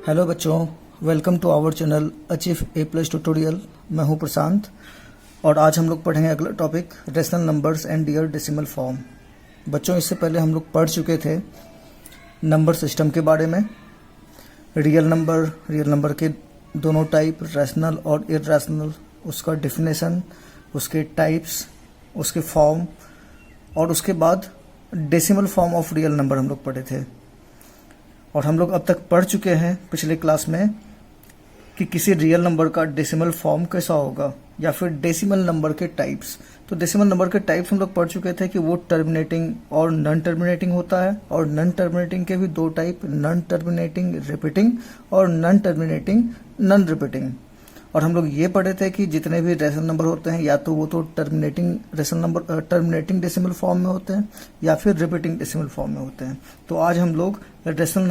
Hello बच्चों, welcome to our channel achieve A plus tutorial. मैं हूं प्रशांत और आज हम लोग पढ़ेंगे अगला topic rational numbers and their decimal form. बच्चों, इससे पहले हम लोग पढ़ चुके थे नंबर सिस्टम के बारे में। रियल नंबर के दोनों टाइप, रैशनल और इरैशनल, उसका डेफिनेशन, उसके टाइप्स, उसके फॉर्म और उसके बाद decimal form of real number हम लोग पढ़े थे। और हम लोग अब तक पढ़ चुके हैं पिछले क्लास में कि किसी रियल नंबर का डेसिमल फॉर्म कैसा होगा या फिर डेसिमल नंबर के टाइप्स। तो डेसिमल नंबर के टाइप्स हम लोग पढ़ चुके थे कि वो टर्मिनेटिंग और नॉन टर्मिनेटिंग होता है, और नॉन टर्मिनेटिंग के भी दो टाइप, नॉन टर्मिनेटिंग रिपीटिंग और नॉन टर्मिनेटिंग नॉन रिपीटिंग। और हम लोग ये पढ़े थे कि जितने भी रेशनल नंबर होते हैं या तो वो तो टर्मिनेटिंग डेसिमल फॉर्म में होते हैं या फिर रिपीटिंग डेसिमल फॉर्म में होते हैं। तो आज हम लोग रेशनल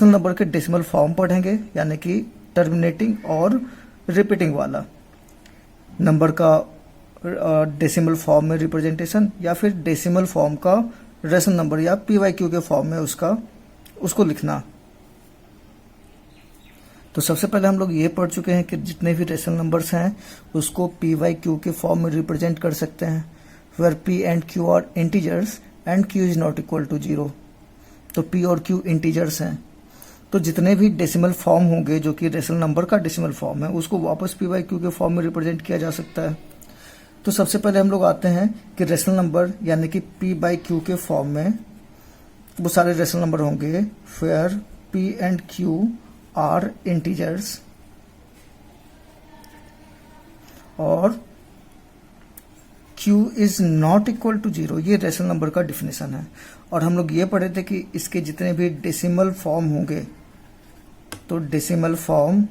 नंबर के डेसिमल फॉर्म पढ़ेंगे, यानी कि टर्मिनेटिंग और रिपीटिंग वाला नंबर का डेसिमल फॉर्म में रिप्रेजेंटेशन, या फिर डेसिमल फॉर्म का रेशनल नंबर या PYQ के फॉर्म में उसको लिखना। तो सबसे पहले हम लोग ये पढ़ चुके हैं कि जितने भी रेशनल नंबर्स हैं उसको PYQ के फॉर्म में रिप्रेजेंट कर सकते हैं, where P and Q are integers and Q is not equal to 0। तो P और Q इंटीजर्स हैं, तो जितने भी डेसिमल फॉर्म होंगे जो कि रेशनल नंबर का डेसिमल फॉर्म है उसको वापस PYQ के फॉर्म में रिप्रेजेंट किया जा सकता है। तो सबसे पहले हम लोग आते हैं कि रेशनल नंबर यानी कि P/Q के फॉर्म में वो सारे रेशनल नंबर होंगे where P and Q are integers और Q is not equal to 0। ये रेशनल नंबर का डिफिनेशन है। और हम लोग ये पढ़े थे कि इसके जितने भी डेसिमल फॉर्म होंगे तो डेसिमल फॉर्म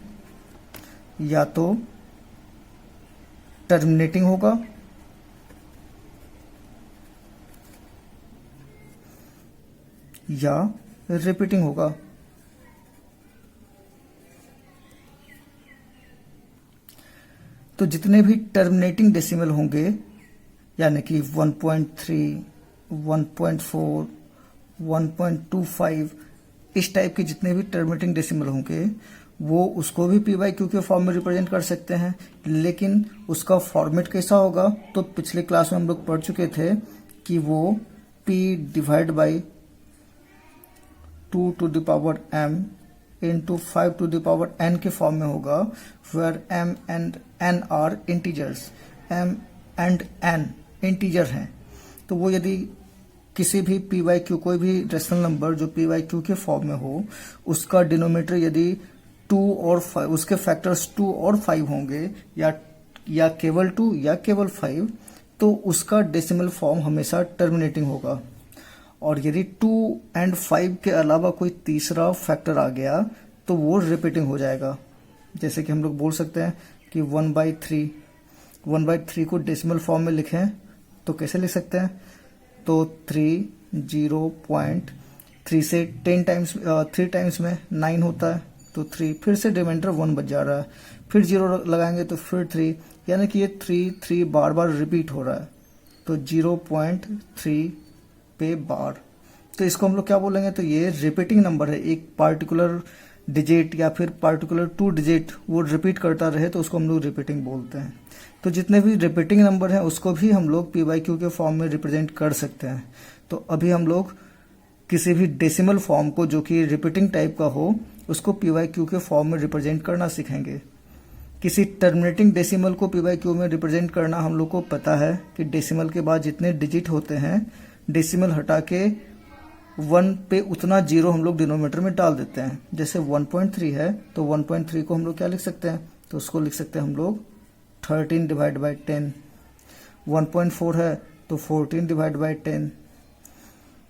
या तो टर्मिनेटिंग होगा या रिपीटिंग होगा। तो जितने भी टर्मिनेटिंग डेसिमल होंगे यानी कि 1.3, 1.4, 1.25 इस टाइप के जितने भी टर्मिनेटिंग डेसिमल होंगे वो उसको भी PYQ के फॉर्म में रिप्रेजेंट कर सकते हैं। लेकिन उसका फॉर्मेट कैसा होगा, तो पिछले क्लास में हम लोग पढ़ चुके थे कि वो P divide by 2 to the power m into 5 to the power n के फॉर्म में होगा, where m and n are integers. m and n integer हैं, तो वो यदि किसी भी PYQ कोई भी रेशनल नंबर जो PYQ के फॉर्म में हो उसका डिनोमिनेटर यदि 2 और 5, उसके फैक्टर्स 2 और 5 होंगे या केवल 2 या केवल 5, तो उसका डेसिमल फॉर्म हमेशा टर्मिनेटिंग होगा। और यदि 2 एंड 5 के अलावा कोई तीसरा फैक्टर आ गया तो वो रिपीटिंग हो जाएगा। जैसे कि हम लोग बोल सकते हैं कि 1/3 को डेसिमल फॉर्म में लिखें तो कैसे लिख सकते हैं, तो 0.3 से 3 टाइम्स में 9 होता है, तो 3 फिर से रिमाइंडर 1 बच जा रहा है, फिर 0 लगाएंगे तो फिर 3, यानी कि ये 3 बार बार रिपीट हो रहा है, तो 0.3 पे बार। तो इसको हम लोग क्या बोलेंगे, तो ये रिपीटिंग नंबर है। एक पार्टिकुलर डिजिट या फिर पार्टिकुलर 2 डिजिट वो रिपीट करता रहे तो उसको हम लोग रिपीटिंग बोलते हैं। तो जितने भी रिपीटिंग नंबर हैं उसको भी हम लोग PYQ के फॉर्म में रिप्रेजेंट कर सकते हैं। तो अभी हम लोग किसी भी डेसिमल फॉर्म को जो कि रिपीटिंग टाइप का हो उसको PYQ के फॉर्म में रिप्रेजेंट करना सीखेंगे। किसी टर्मिनेटिंग डेसिमल को PYQ में रिप्रेजेंट करना हम लोग को पता है कि डेसिमल के बाद जितने डिजिट होते हैं डेसिमल हटा के 1 पे उतना 0 हम लोग डिनोमिनेटर में डाल देते हैं। जैसे 1.3 है तो 1.3 को हम लोग क्या लिख सकते हैं, तो उसको लिख सकते हैं हम लोग 13 डिवाइड बाई 10। 1.4 है तो 14 डिवाइड बाई 10।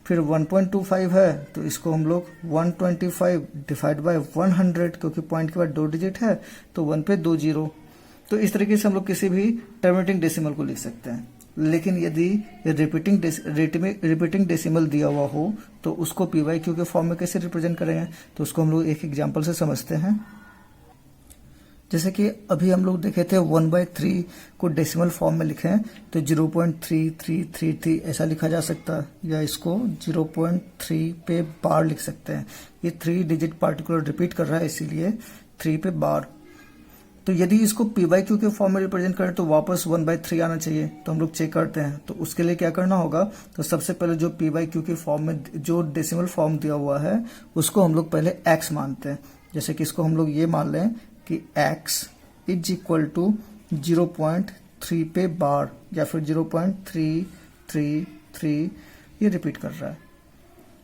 फिर 1.25 है तो इसको हम लोग 125 डिवाइड बाई 100, क्योंकि पॉइंट के बाद 2 डिजिट है तो 1 पे 2 0। तो इस तरीके से हम लोग किसी भी टर्मिनेटिंग डेसिमल को लिख सकते हैं। लेकिन यदि रिपीटिंग डेसिमल दिया हुआ हो तो उसको PYQ के फॉर्म में कैसे रिप्रेजेंट करेंगे, तो उसको हम लोग एक एग्जांपल से समझते हैं। जैसे कि अभी हम लोग देखे थे 1/3 को डेसिमल फॉर्म में लिखें तो 0.3333 ऐसा लिखा जा सकता है, या इसको 0.3 पे बार लिख सकते हैं। ये 3 डिजिट पार्टिकुलर रिपीट कर रहा है इसीलिए 3 पे बार। तो यदि इसको p/q के फॉर्म में रिप्रेजेंट करें तो वापस 1/3 आना चाहिए। तो हम लोग चेक करते हैं, तो उसके लिए क्या करना होगा, तो सबसे पहले जो p/q के फॉर्म में जो डेसिमल फॉर्म दिया हुआ है उसको हम लोग पहले x मानते हैं। जैसे कि इसको हम लोग ये मान लें कि x इज इक्वल टू 0.3 पे बार या फिर 0.333 ये रिपीट कर रहा है।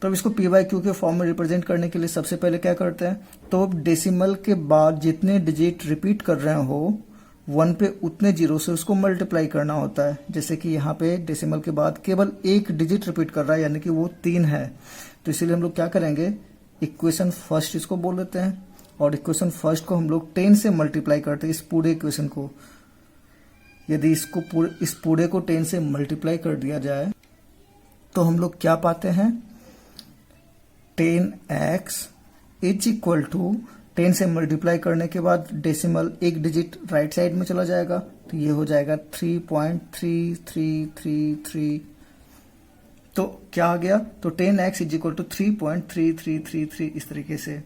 तो अब इसको p/q के फॉर्म में रिप्रेजेंट करने के लिए सबसे पहले क्या करते हैं, तो अब डेसिमल के बाद जितने डिजिट रिपीट कर रहे हो 1 पे उतने जीरो से उसको मल्टीप्लाई करना होता है। जैसे कि यहाँ पे डेसिमल के बाद केवल एक डिजिट रिपीट कर रहा है, यानी कि वो 3 है। तो इसीलिए हम लोग क्या करेंगे, इक्वेशन फर्स्ट इसको बोल देते हैं, और इक्वेशन फर्स्ट को हम लोग 10 से मल्टीप्लाई करते हैं इस पूरे इक्वेशन को। यदि इसको इस पूरे को 10 से मल्टीप्लाई कर दिया जाए तो हम लोग क्या पाते हैं, 10x इज इक्वल टू 10 से मल्टीप्लाई करने के बाद डेसिमल एक डिजिट राइट साइड में चला जाएगा, तो ये हो जाएगा 3.3333। तो क्या आ गया, तो 10x इज इक्वल टू 3.3333 इस तरीके से।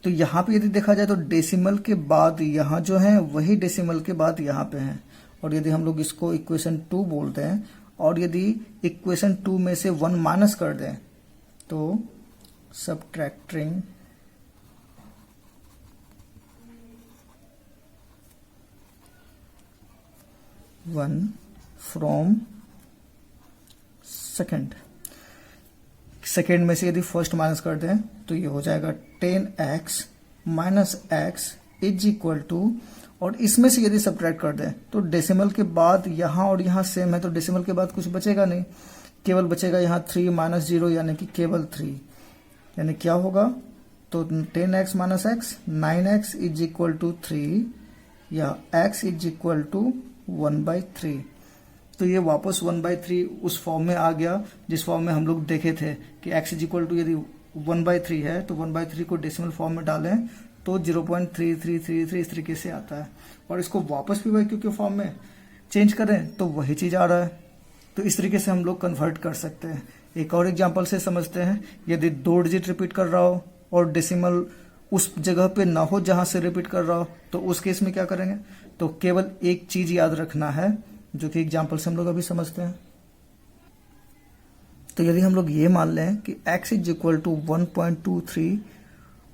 तो यहाँ पे यदि देखा जाए तो डेसिमल के बाद यहाँ जो है वही डेसिमल के बाद यहाँ पे है। और यदि हम लोग इसको इक्वेशन 2 बोलते हैं, और यदि इक्वेशन 2 में से 1 माइनस कर दें तो subtracting 1 from सेकेंड में से यदि फर्स्ट माइनस कर दें तो ये हो जाएगा 10x minus x is equal to, और इसमें से यदि सब्ट्रैक्ट कर दें तो डेसिमल के बाद यहाँ और यहाँ सेम है, तो डेसिमल के बाद कुछ बचेगा नहीं, केवल बचेगा यहाँ 3 माइनस 0 यानी कि केवल 3। यानी क्या होगा, तो 10x minus x 9x is equal to 3 या x इज इक्वल टू 1/3। तो ये वापस 1/3 उस फॉर्म में आ गया जिस फॉर्म में हम लोग देखे थे कि x इज इक्वल टू यदि 1/3 है तो 1/3 को डेसिमल फॉर्म में डालें तो 0.3333 इस तरीके से आता है, और इसको वापस p/q के फॉर्म में चेंज करें तो वही चीज आ रहा है। तो इस तरीके से हम लोग कन्वर्ट कर सकते हैं। एक और एग्जांपल से समझते हैं, यदि 2 डिजिट रिपीट कर रहा हो और डेसिमल उस जगह पे ना हो जहां से रिपीट कर रहा हो, तो उस केस में क्या करेंगे, तो केवल एक चीज याद रखना है जो कि एग्जांपल से हम लोग अभी समझते हैं। तो यदि हम लोग ये मान लें कि x इज इक्वल टू 1.23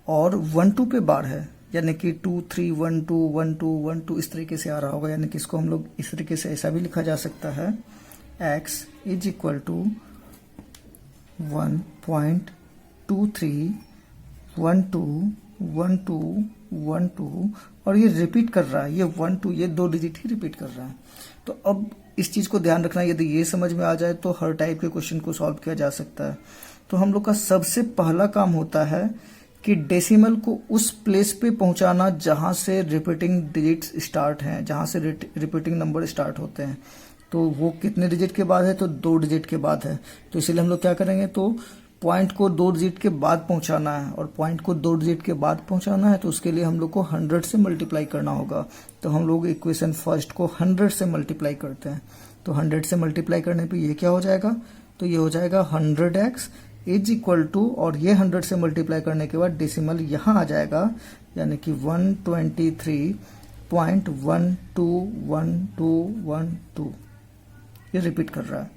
और 12 पे बार है, यानी कि 2 3 1 2 1 2 1 2 इस तरीके से आ रहा होगा, यानी कि इसको हम लोग इस तरीके से ऐसा भी लिखा जा सकता है, x इज इक्वल टू 1.23 1 2 1 2 1 2, और ये रिपीट कर रहा है, ये 1 2 ये 2 डिजिट ही रिपीट कर रहा है। तो अब इस चीज को ध्यान रखना, यदि ये समझ में आ जाए तो हर टाइप के क्वेश्चन को सॉल्व किया जा सकता है। तो हम लोग का सबसे पहला काम होता है कि डेसिमल को उस प्लेस पे पहुंचाना जहां से रिपीटिंग डिजिट्स स्टार्ट हैं, जहां से रिपीटिंग नंबर स्टार्ट होते हैं। तो वो कितने डिजिट के बाद है, तो 2 डिजिट के बाद है। तो इसीलिए हम लोग क्या करेंगे, तो पॉइंट को 2 डिजिट के बाद पहुंचाना है, और पॉइंट को 2 डिजिट के बाद पहुंचाना है तो उसके लिए हम लोग को 100 से मल्टीप्लाई करना होगा। तो हम लोग इक्वेशन फर्स्ट को 100 से मल्टीप्लाई करते हैं। तो 100 से मल्टीप्लाई करने पे ये क्या हो जाएगा, तो ये हो जाएगा 100x इज इक्वल टू, और ये 100 से मल्टीप्लाई करने के बाद डेसिमल यहाँ आ जाएगा, यानी कि 123.121212 ये रिपीट कर रहा है।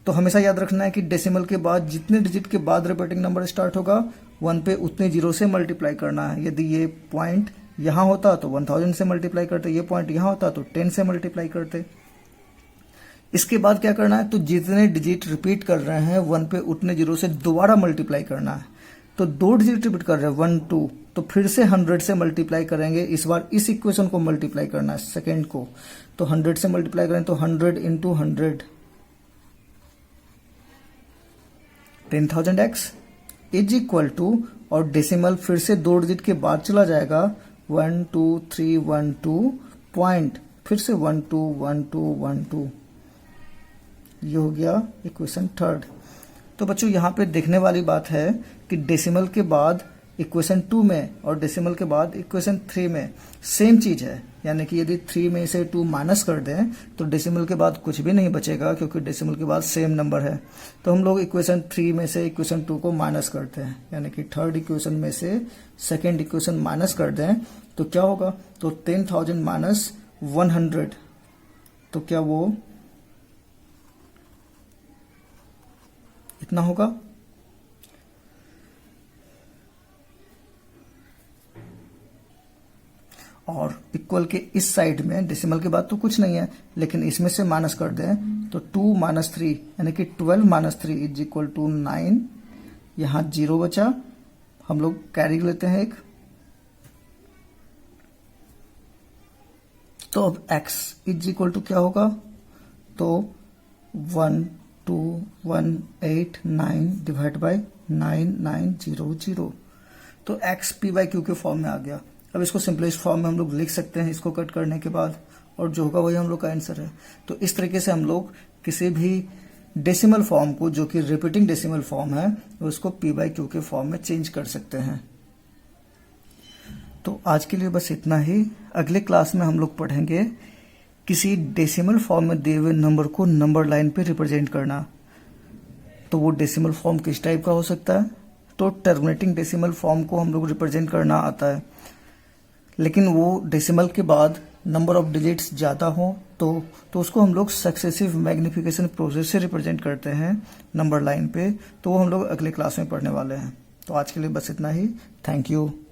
तो हमेशा याद रखना है कि डेसिमल के बाद जितने डिजिट के बाद रिपीटिंग नंबर स्टार्ट होगा 1 पे उतने जीरो से मल्टीप्लाई करना है। यदि ये पॉइंट यहाँ होता तो 1000 से मल्टीप्लाई करते, ये पॉइंट यहाँ होता तो 10 से मल्टीप्लाई करते। इसके बाद क्या करना है, तो जितने डिजिट रिपीट कर रहे हैं 1 पे उतने जीरो से दोबारा मल्टीप्लाई करना है। तो 2 डिजिट रिपीट कर रहे हैं 1 2, तो फिर से 100 से मल्टीप्लाई करेंगे। इस बार इस इक्वेशन को मल्टीप्लाई करना है सेकेंड को, तो 100 से मल्टीप्लाई करें तो 100 into 100 10,000x is equal to, और डेसिमल फिर से 2 डिजिट के बाद चला जाएगा 1 2 3 1 2 पॉइंट, फिर से 1 2 1 2 1 2। ये हो गया इक्वेशन थर्ड। तो बच्चों यहाँ पे देखने वाली बात है कि डेसिमल के बाद इक्वेशन 2 में और डेसिमल के बाद इक्वेशन 3 में सेम चीज है, यानी कि यदि 3 में से 2 माइनस कर दें तो डेसिमल के बाद कुछ भी नहीं बचेगा, क्योंकि डेसिमल के बाद सेम नंबर है। तो हम लोग इक्वेशन 3 में से इक्वेशन 2 को माइनस करते हैं, यानी कि थर्ड इक्वेशन में से सेकेंड इक्वेशन माइनस कर दें तो क्या होगा, तो 10,000 माइनस 100, तो क्या वो इतना होगा। और इक्वल के इस साइड में डेसिमल के बाद तो कुछ नहीं है, लेकिन इसमें से माइनस कर दें तो 2 माइनस 3 यानी कि 12 माइनस 3 इज इक्वल टू 9। यहां 0 बचा, हम लोग कैरी लेते हैं एक। तो अब x इज इक्वल टू क्या होगा, तो 1218 डिवाइड बाई 9900। तो x p बाई क्यू के फॉर्म में आ गया। अब इसको सिंपलेस्ट फॉर्म में हम लोग लिख सकते हैं इसको कट करने के बाद, और जो होगा वही हम लोग का आंसर है। तो इस तरीके से हम लोग किसी भी डेसिमल फॉर्म को, जो कि रिपीटिंग डेसिमल फॉर्म है, उसको p बाई क्यू के फॉर्म में चेंज कर सकते हैं। तो आज के लिए बस इतना ही। अगले क्लास में हम लोग पढ़ेंगे किसी डेसिमल फॉर्म में दिए हुए नंबर को नंबर लाइन पे रिप्रेजेंट करना। तो वो डेसिमल फॉर्म किस टाइप का हो सकता है, तो टर्मिनेटिंग डेसिमल फॉर्म को हम लोग रिप्रेजेंट करना आता है, लेकिन वो डेसिमल के बाद नंबर ऑफ डिजिट्स ज़्यादा हो तो उसको हम लोग सक्सेसिव मैग्निफिकेशन प्रोसेस से रिप्रेजेंट करते हैं नंबर लाइन पे। तो वो हम लोग अगले क्लास में पढ़ने वाले हैं। तो आज के लिए बस इतना ही। Thank you.